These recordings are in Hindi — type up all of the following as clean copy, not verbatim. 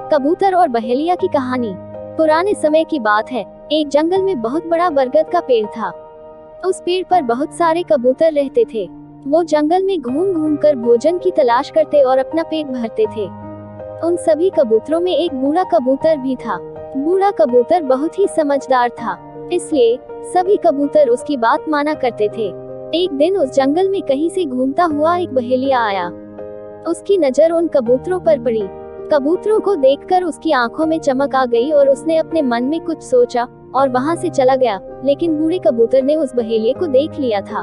कबूतर और बहेलिया की कहानी। पुराने समय की बात है। एक जंगल में बहुत बड़ा बरगद का पेड़ था। उस पेड़ पर बहुत सारे कबूतर रहते थे। वो जंगल में घूम घूम कर भोजन की तलाश करते और अपना पेट भरते थे। उन सभी कबूतरों में एक बूढ़ा कबूतर भी था। बूढ़ा कबूतर बहुत ही समझदार था, इसलिए सभी कबूतर उसकी बात माना करते थे। एक दिन उस जंगल में कहीं से घूमता हुआ एक बहेलिया आया। उसकी नजर उन कबूतरों पर पड़ी। कबूतरों को देखकर उसकी आंखों में चमक आ गई और उसने अपने मन में कुछ सोचा और वहां से चला गया। लेकिन बूढ़े कबूतर ने उस बहेलिये को देख लिया था।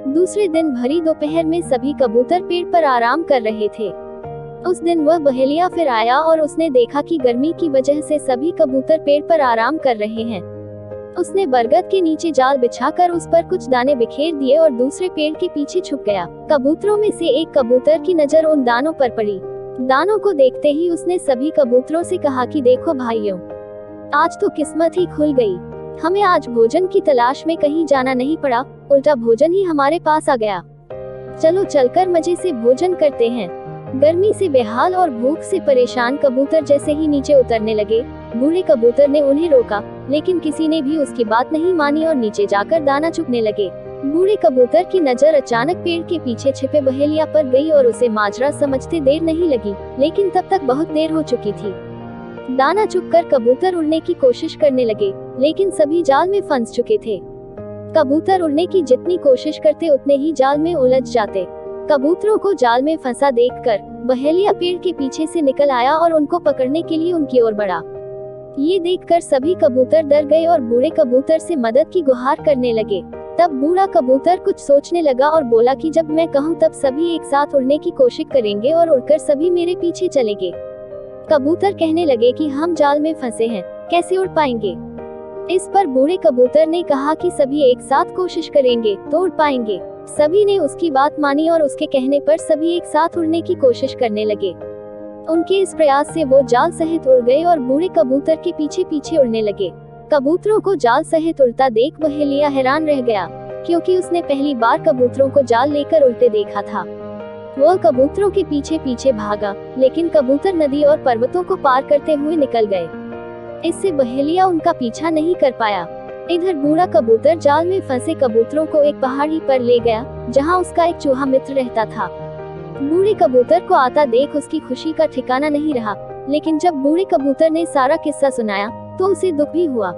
दूसरे दिन भरी दोपहर में सभी कबूतर पेड़ पर आराम कर रहे थे। उस दिन वह बहेलिया फिर आया और उसने देखा कि गर्मी की वजह से सभी कबूतर पेड़ पर आराम कर रहे हैं। उसने बरगद के नीचे जाल बिछाकर उस पर कुछ दाने बिखेर दिए और दूसरे पेड़ के पीछे छुप गया। कबूतरों में से एक कबूतर की नजर उन दानों पर पड़ी। दानों को देखते ही उसने सभी कबूतरों से कहा कि देखो भाइयों, आज तो किस्मत ही खुल गई। हमें आज भोजन की तलाश में कहीं जाना नहीं पड़ा, उल्टा भोजन ही हमारे पास आ गया। चलो चलकर मजे से भोजन करते हैं। गर्मी से बेहाल और भूख से परेशान कबूतर जैसे ही नीचे उतरने लगे, बूढ़े कबूतर ने उन्हें रोका, लेकिन किसी ने भी उसकी बात नहीं मानी और नीचे जाकर दाना चुगने लगे। बूढ़े कबूतर की नजर अचानक पेड़ के पीछे छिपे बहेलिया पर गई और उसे माजरा समझते देर नहीं लगी, लेकिन तब तक बहुत देर हो चुकी थी। दाना चुगकर कबूतर उड़ने की कोशिश करने लगे, लेकिन सभी जाल में फंस चुके थे। कबूतर उड़ने की जितनी कोशिश करते उतने ही जाल में उलझ जाते। कबूतरों को जाल में फंसा देखकर बहेलिया पेड़ के पीछे से निकल आया और उनको पकड़ने के लिए उनकी ओर बढ़ा। ये देखकर सभी कबूतर डर गए और बूढ़े कबूतर से मदद की गुहार करने लगे। तब बूढ़ा कबूतर कुछ सोचने लगा और बोला कि जब मैं कहूँ तब सभी एक साथ उड़ने की कोशिश करेंगे और उड़कर सभी मेरे पीछे चलेंगे। कबूतर कहने लगे कि हम जाल में फंसे हैं, कैसे उड़ पाएंगे। इस पर बूढ़े कबूतर ने कहा कि सभी एक साथ कोशिश करेंगे तो उड़ पाएंगे। सभी ने उसकी बात मानी और उसके कहने पर सभी एक साथ उड़ने की कोशिश करने लगे। उनके इस प्रयास से वो जाल सहित उड़ गए और बूढ़े कबूतर के पीछे पीछे उड़ने लगे। कबूतरों को जाल सहित उड़ता देख बहेलिया हैरान रह गया, क्योंकि उसने पहली बार कबूतरों को जाल लेकर उड़ते देखा था। वह कबूतरों के पीछे पीछे भागा, लेकिन कबूतर नदी और पर्वतों को पार करते हुए निकल गए। इससे बहेलिया उनका पीछा नहीं कर पाया। इधर बूढ़ा कबूतर जाल में फंसे कबूतरों को एक पहाड़ी पर ले गया, जहां उसका एक चूहा मित्र रहता था। बूढ़े कबूतर को आता देख उसकी खुशी का ठिकाना नहीं रहा, लेकिन जब बूढ़े कबूतर ने सारा किस्सा सुनाया तो उसे दुख भी हुआ।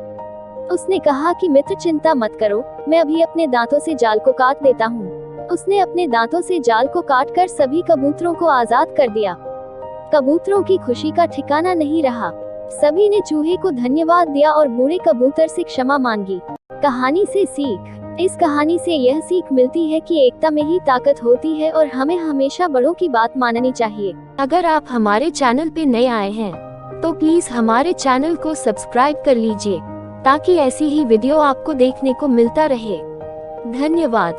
उसने कहा कि मित्र चिंता मत करो, मैं अभी अपने दांतों से जाल को काट देता हूँ। उसने अपने दांतों से जाल को काटकर सभी कबूतरों को आजाद कर दिया। कबूतरों की खुशी का ठिकाना नहीं रहा। सभी ने चूहे को धन्यवाद दिया और बूढ़े कबूतर से क्षमा मांगी। कहानी से सीख। इस कहानी से यह सीख मिलती है कि एकता में ही ताकत होती है और हमें हमेशा बड़ों की बात माननी चाहिए। अगर आप हमारे चैनल पे नए आए हैं तो प्लीज हमारे चैनल को सब्सक्राइब कर लीजिए, ताकि ऐसी ही वीडियो आपको देखने को मिलता रहे। धन्यवाद।